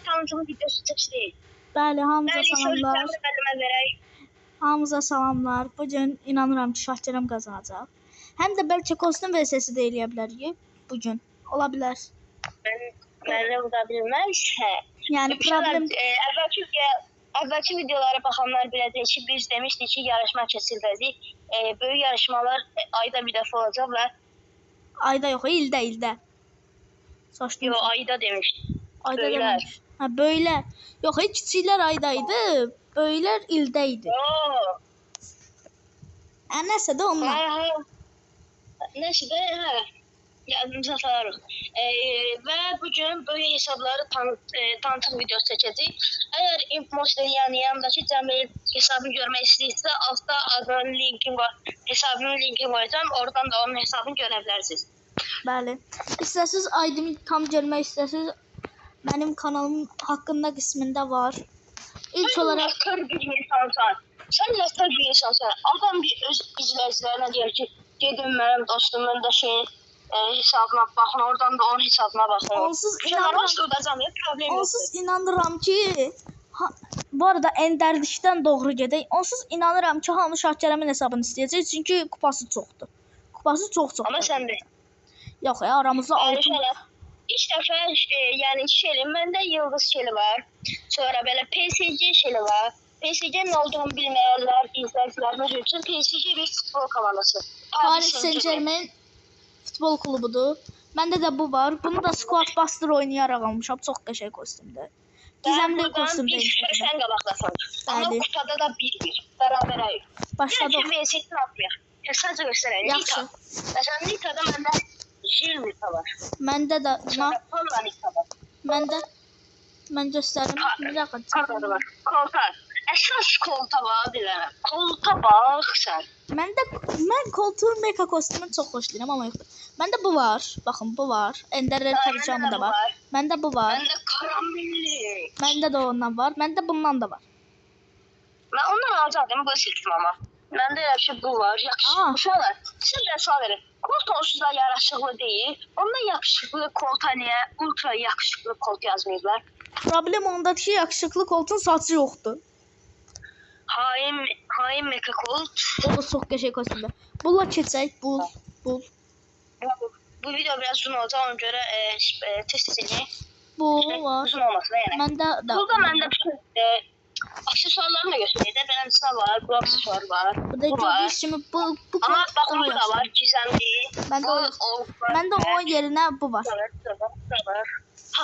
tanıtım videosu çəkdik. Bəli, hamıza Bəli, salamlar. sözü müəllimə verək. Hamıza salamlar. Bugün inanıram ki, Şahkərəm qazanacaq. Həm də bəlkə kostyum VS-si də eləyə bilərik bugün. Ola bilər. Mənə uda bilməz. Hə. Yəni problem Əvvəlki videolara baxanlar biləcək ki, biz demişdik ki, yarışma keçiriləcək. Böyük yarışmalar ayda bir dəfə olacaq və ayda yox, ildə. Saçdım. Yox, ayda demişdik. Ayda Böyüklər. deməmiş. Hə, böyüklər. Yox, kiçiklər ayda idi, böyüklər ildə idi. Oo. Nəsə də onlar. Nəsə də, hə. Yadımıza salarıq. Və bugün böyük hesabları tanıtım videosu çəkəcəyik. Əgər Imposter yəni yanındakı Cəmilin hesabını görmək istəyirsə, altta adının linki var, hesabının linki qoyacağım. Oradan da onun hesabını görə bilərsiniz. Bəli. İstəsiz aydımı tam görmək istəsiz, mənim kanalımın haqqında qismində var. İlk olaraq Sən bir insansan. Adam bir öz izləyicilərinə deyir ki, gedin mənim dostumun da hesabına baxın, oradan da onun hesabına baxın. Onsuz inanıram ki, bu arada Endərdikdən doğru gedək. Onsuz inanıram ki, hamı Şahkərəmin hesabını istəyəcək, çünki kupası çoxdur. Kupası çox. Amma sən də. Yox ya, aramızda 6. İlk dəfə, yəni məndə Yıldız şeli var. Sonra belə PSG şeli var. PSG-nin olduğunu bilməyənlər, izləyicilərimiz üçün PSG bir futbol komandası. Paris Saint-Germain futbol klubudur. Məndə də bu var. Bunu da Squad Buster oynayaraq almışam. Çox qəşəng kostyumdur. Gizemli kostyum değil. Sən qabaqdasan. Amma kupada da 1-1. Bərabərəyik. Başladıq. VS-ni atmayaq. Sadəcə göstərək. Yaxşı. Məsələn, Nita'da məndə Jil Nita var. Məndə də Sonra Nita var. Mən göstərim. Bir dəqiqə. Kartadı var. Kolta. Əsas kolta var bilirəm. Kolta bax sən. Mən koltuğun meka kostyumunu çox xoşlayıram, amma yoxdur. Məndə bu var. Baxın, bu var. Enderlər tərcümə də var. Məndə bu var. Məndə karamilli. Məndə də ondan var. Məndə bundan da var. Mən ondan alacaqdım, bu sildim amma. Məndə yaxşı bu var. Yaxşı. Uşaqlar, sizə bir sual verin. Kolt onsuz da yaraşıqlı deyil. Ondan yakışıqlı kolta niyə ultra yakışıqlı kolt yazmayıblar? Problem ondadır ki, yakışıqlı koltun saçı yoxdur. Hain meka kolt. O da çox qəşəng kostyumdur. Bulla keçək. Bul. Bu video biraz uzun olacaq, ona görə test edəcəyik. Bu var. Uzun olmasın da yəni. Məndə də. Burada məndə bütün aksesuarlarını da göstərək də. Beləncə var, bu aksesuar var. Bu da gördüyünüz kimi bu amma baxın bu da var, gizemli. Məndə o yerinə bu var.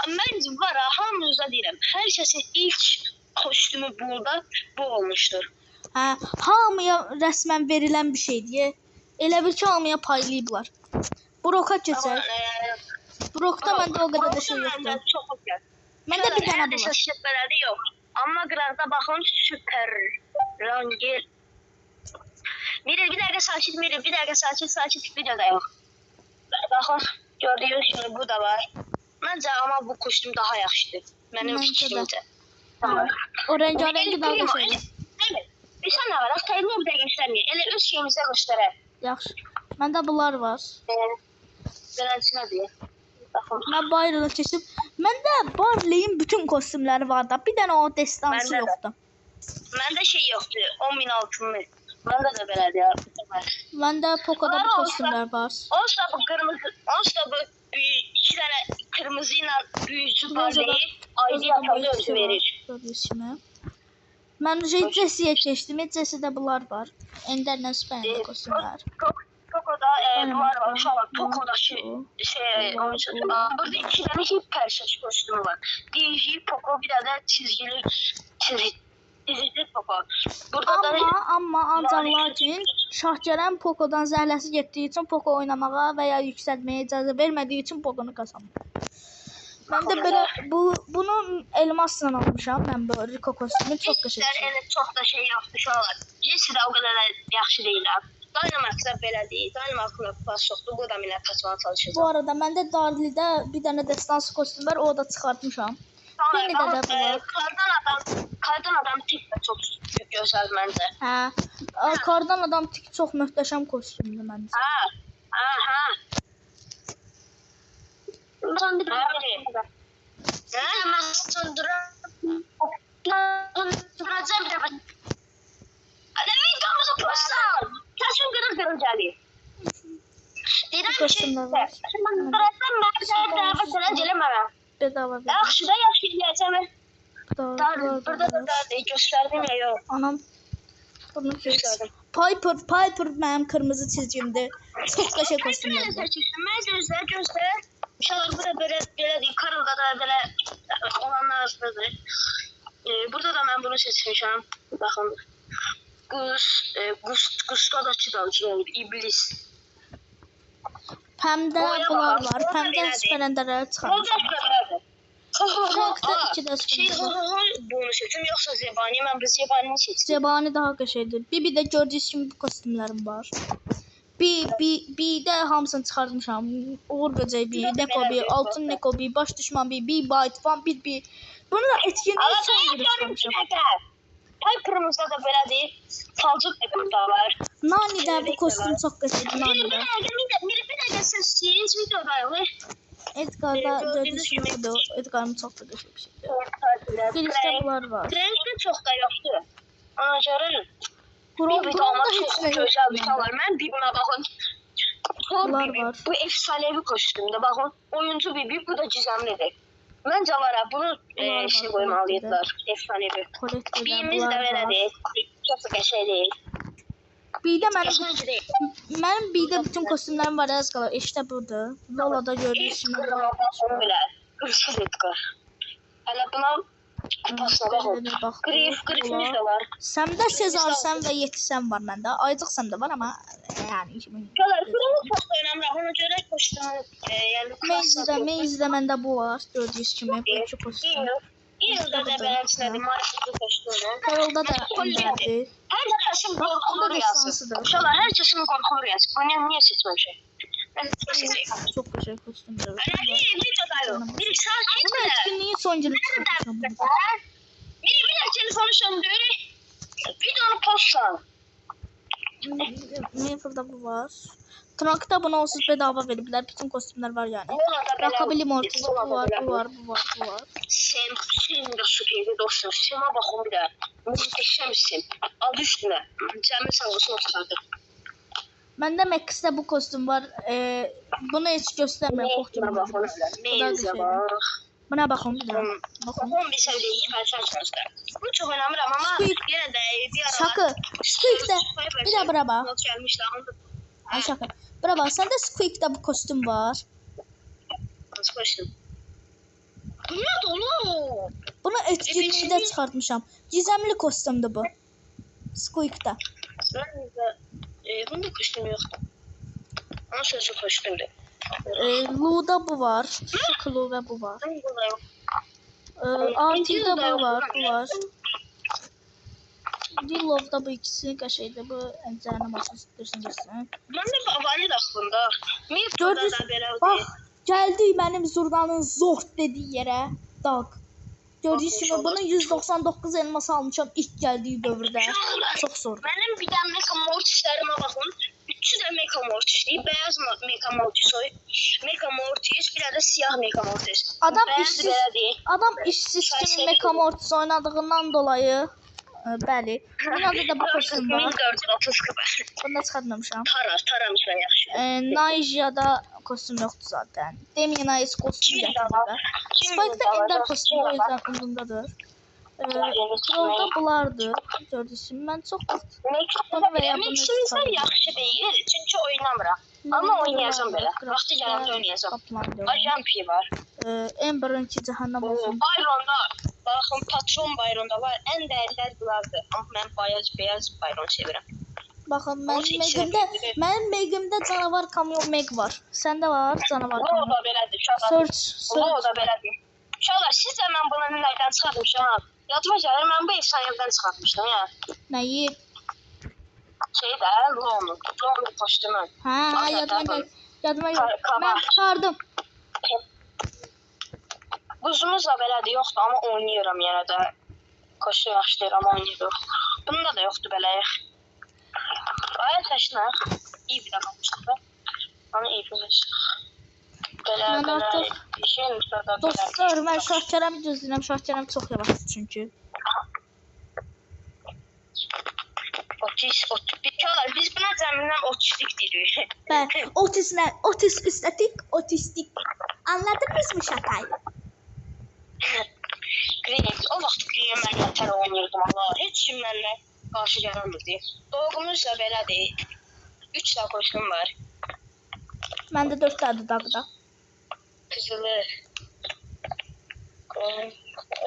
Mən var ha, hamınıza deyirəm. Hər kəsin ilk kostümü burada bu olmuşdur. Hə, hamıya rəsmən verilən bir şeydir. Elə bil ki, hamıya paylayıblar. Broka keçək. Brokda məndə o qədər də şey yoxdur. Məndə bir dənə bu var. Belədə yox. Amma qıraqda baxın, süper rangel. Bir dəqiqə sakit, videoda yox. Baxın, gördüyünüz kimi bu da var. Məncə amma bu kostüm daha yaxşıdır. Mənim fikrimcə. O rengarengi daha da şeydir. Bir sən nə var? Axtarını bir dəqiqə göstərməyək. Elə öz şeyimizdə göstərək. Yaxşı. Məndə bunlar var. Beləncə deyək. Mən bayrağını keçdim. Məndə Barley'in bütün kostümləri var da. Bir dənə o destansı yoxdur. Məndə şey yoxdur. 10.000 altınlı. Məndə də belədir. Məndə Poco'da bu kostümlər var. Onsuz da bu qırmızı, onsuz da bu iki dənə kırmızı ilə büyücü Barley'i ayrı yatağı özü verir. Mən Jesse'ye keçdim. Jesse'də bunlar var. Enderlə Süper'də kostümlər. Poco'da bunlar var. Uşaqlar Poco'dakı oyuncusu. Burada iki dənə hiper saç kostümü var. DJ Poco, bir dənə çizgili Poco. Amma ancaq lakin Şahkərəm Poco'dan zəhləsi getdiyi üçün Poco oynamağa və ya yüksəltməyə icazə vermədiyi üçün Poco'nu qazandım. Mən də belə bunu elmasla almışam. Mən bu Rico kostümü çox qəşəng. Çox da şey yoxdur uşaqlar. Jesse də o qədər yaxşı deyil. Dynamax'da belə deyil. Dynamax'ın kupası çoxdur. Bu da millət qaçmağa çalışacaq. Bu arada məndə Darli'də bir dənə destansı kostüm var. O da çıxartmışam. Kardan adam tik də çox gözəl məncə. Hə. Kardan adam tik çox möhtəşəm kostümdür məncə. Hə. Mən Söndürəcəm bir dəfə. Hadi videomuzu postal. Səsim qırıq-qırıq gəlir. Deyirəm ki, Kostümlər var. söndürəcəm mən dəvət eləmərəm. Bedava verir. Yaxşı da yaxşı eləyəcəm. Burada da göstərdim ya yox. Anam bunu kes. Göstərdim. Piper mənim qırmızı çizgimdir. Çox qəşəng kostümlərdir. Mən gözlə. İnşallah bu da belə deyil. Karolda da belə olanlar arasındadır. Burada da mən bunu seçmişəm. Baxın. Qustadaçı da iblis. Həm də bunlar var. Həm də spərəndələri çıxarmışam. Frankda 2 də spərəndələr. Bunu seçim yoxsa Zebani. Mən bu Zebanini seçdim. Zebani daha qəşəngdir. Bir də gördüyünüz kimi bu kostümlərim var. Bir də hamısını çıxartmışam. Uğur böcəyi bir, Neko bir, altın Neko bir, baş düşman bir, Bite, vampir bir. Bunu da etkinliği son günü çıxarmışam. Piper'ımızda da belə deyil. Falcıq da var. Nani'də bu kostüm çox qəşəngdir. Nani'də. Bir dəqiqə siz videodayıq. Edgar'da gördüyünüz kimi budur. Edgar'ın çox da qəşəng bir şeydir. Girişdə bunlar var. Trenkdə çox da yoxdur. Ona görə Buronda heç nə gözəl bir şey yoxdur. var. Mən bibimə baxın. Bunlar var. Bu efsanevi kostümdür. Baxın, oyuncu bibi, bu da gizemlidir. Məncə var ha, bunu şey qoymalıydılar. Efsanevi. Bibimiz də belədir. Çox da qəşəng deyil. Bir də mənim bir də bütün kostümlərim var az qalır. İşte budur. Lola'da gördüyünüz kimi. Qırsız Edgar. Hələ buna kupasına baxın. Grifimiz də var. Səmdə Sezarsən və Yetisən var məndə. Aycıq da var amma yəni işimin. Bunu çox da önəmli. Ona görə kostümü Meyzidə məndə bu var. Gördüyünüz kimi bu iki kostüm. İyildə də beləncədir. Marifetli kostümü. Karolda da əmrədir. Hər kəsin qorxulur yazır. İnşallah hər kəsin qorxulur yazır. Bunu niyə seçməmişəm? Çox qəşəng kostümdür. Bir sakin Bu etkinliğin son günü çıxarmışam. Bir telefonu söndür. Videonu postla. Maple'da bu var. Trank'ta bunu onsuz bedava veriblər. Bütün kostümlər var yani. Rockabilly Mortis bu var. Sen de süperi dostum. Sema bakın bir de. Muhteşemsin. Adı üstüne. Cemil sağ olsun çıkardı. Məndə Max'də bu kostüm var. Bunu heç göstərmirəm. Buna bakın. Neyse bak. Buna baxın bir daha. Baxın. 11 səviyyə ifadələr çalışdı. Bu çox önəmliyəm amma yenə də bir ara. Şakı. Squeak'də. Bir də bura bax. Gəlmişlər. Ay şaka. Bura bax. Səndə Squeak'də bu kostüm var. Kostüm. Dünya dolu. Bunu etkinlikdə çıxartmışam. Gizemli kostümdür bu. Squeak'də. Bunda kostüm yoxdur. Onun sözü kostümdür. Lu'da bu var. Klu ve bu var. Art'da bu var. Dillow'da bu ikisi qəşəngdir. Bu əncərinə başlasın. Mən də avani daxılında. Gördünüz, bax, gəldi mənim zurnanın zort dediyi yerə. Dağ. Gördüyünüz kimi bunun 199 elmas almışam ilk gəldiyi dövrdə. Çox zor. Mənim bir dənə Mecha Mortislərimə baxın. 3 də Mecha Mortis deyib, bəyaz Mecha Mortis, Mecha Mortis, bir də siyah Mecha Mortis. Adam işsiz kimi Mecha Mortis oynadığından dolayı bəli. Bunda da bu kostüm var. 1430 kıbar. Bunu da çıxartmamışam. Taramışam yaxşı. Naija'da kostüm yoxdur zaten. Demian Ice kostüm gətirdi. Spike'da Ender kostümü o yüzden umurumdadır. Troll'da bulardır. Gördüyünüz kimi mən çox Maximizdən yaxşı deyil, çünki oynamıram. Amma oynayacağım belə. Vaxtı gələndə oynayacağım. Ajampi var. Ember'ınki cəhənnəm olsun. Bayronda, baxın patron Bayronda var. Ən dəyərlər bunlardır. Amma mən beyaz Bayron sevirəm. Baxın mənim Meg'imdə canavar kamyon Meg var. Səndə var canavar kamyon. O da belədir. O da belədir. Uşaqlar, siz də mən bunu nədən çıxartmışam? Yadıma gəlir, mən bu efsanədən çıxartmışdım ya. Nəyi? Şeydə, Lonu kostümü. Hə, yadıma gəlir. Mən çıxardım. Buzumuz da belədir, yoxdur, amma oynayıram yenə də. Kostüm başlayıram, oynayıram. Bunda da yoxdur belə. Ay, təşinə. İyi bir də qalmışdır. Onu iyi bilmişdir. Mən artıq işin sonra dostlar, mən Şahkərəm gözləyirəm. Şahkərəm çox yavaşdır çünki. Biz buna cəmindən otistik deyirik. Bəli, otistik. Anladınız mı şakayı? Green, o vaxt Green mən nətər oynayırdım Allah. Heç kim mənlə qarşı gəlmirdi. Doğumuz da belədir. 3 dağ qoşum var. Məndə 4 dağdır dağda. Qızılı.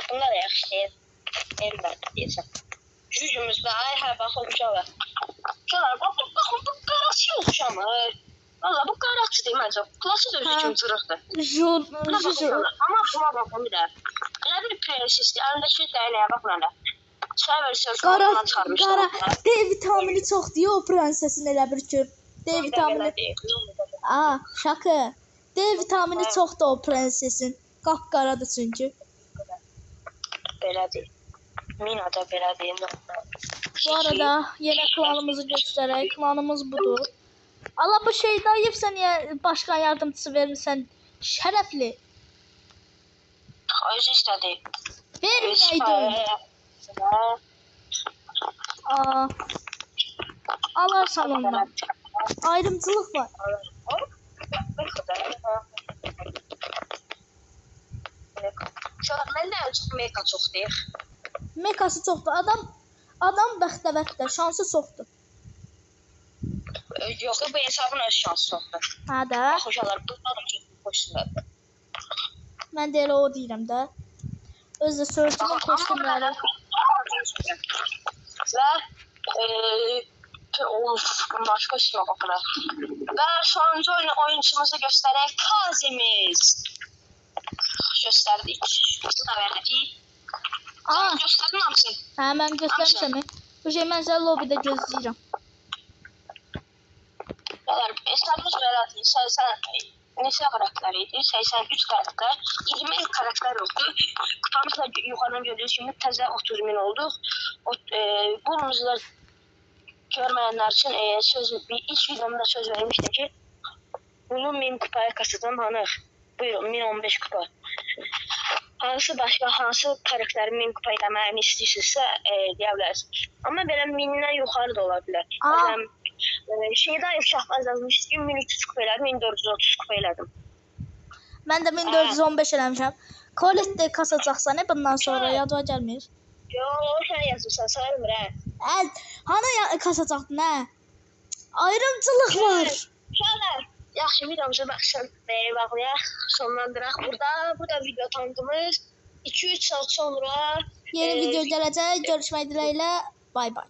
Bunlar da yaxşıdır. Elbət deyəcəm. Gücümüzdə ay hə baxın uşaqlar. Uşaqlar baxın bu qaraçı yox ama. Valla bu qaraçı deyil məncə. Klası da özü kimi cırıqdır. Amma buna baxın bir də. Elə bir prensesdir. Əlindəki dəyənəyə baxın hələ. Çay versəniz ondan çıxarmışlar. Qara D vitamini çoxdur o prensesin elə bir ki. D vitamini. Şaka. D vitamini çoxdur o prensesin. Qapqaradır çünki. Belədir. Mina da belədir. Bu arada yenə klanımızı göstərək. Klanımız budur. Allah bu Şeydayev sən niyə başqan yardımçısı vermirsən? Şərəfli. Özü istədi. Verməyəydin. Alarsan ondan. Ayrımcılıq var. Məndə meka çoxdur. Mekası çoxdur. Adam bəxtəvərdir. Şansı çoxdur. Yox, bu hesabın öz şansı çoxdur. Hə də. Xoşalar, bu adam çox xoşsunlar. Mən də elə o deyirəm də. Özü sözümün kostyumları. Və başqa işimə baxırıq. Və sonuncu oyunçumuzu göstərək. Kazimiz. Göstərdik. Bu da verdik. Sən göstərdin hamısını? Hə, mən göstərmişəm. Bu şey mən sənə lobbydə gözləyirəm. Hesabımız belədir. 80 neçə karakter idi? 83 karakter. 20 karakter oldu. Kupamızla yuxarıdan gördüyünüz kimi təzə 30.000 olduq. Bunumuzu da görməyənlər üçün ilk videomda söz vermişdim ki bunu 1000 kupaya kasıdım hanıq. Buyurun 1015 kupa. Hansı karakterin 1000 kupa eləməyini istəyirsinizsə deyə bilərsiniz. Amma belə 1000-dən yuxarı da ola bilər. Şeydayev Şahbaz yazmışdı ki 1300 kupa elədim, 1430 kupa elədim. Mən də 1415 eləmişəm. Colette kasacaqsan bundan sonra yadıma gəlmir. Yox, sən yazırsan, sayılmır hə. Hana kasacaqdın hə? Ayrımcılıq var. Şöyle, yaxşı videomuzu bağlayaq, sonlandıraq burada. Bu da video tanıtımız. 2-3 saat sonra yeni video gələcək. Görüşmək diləyilə. Bay bay.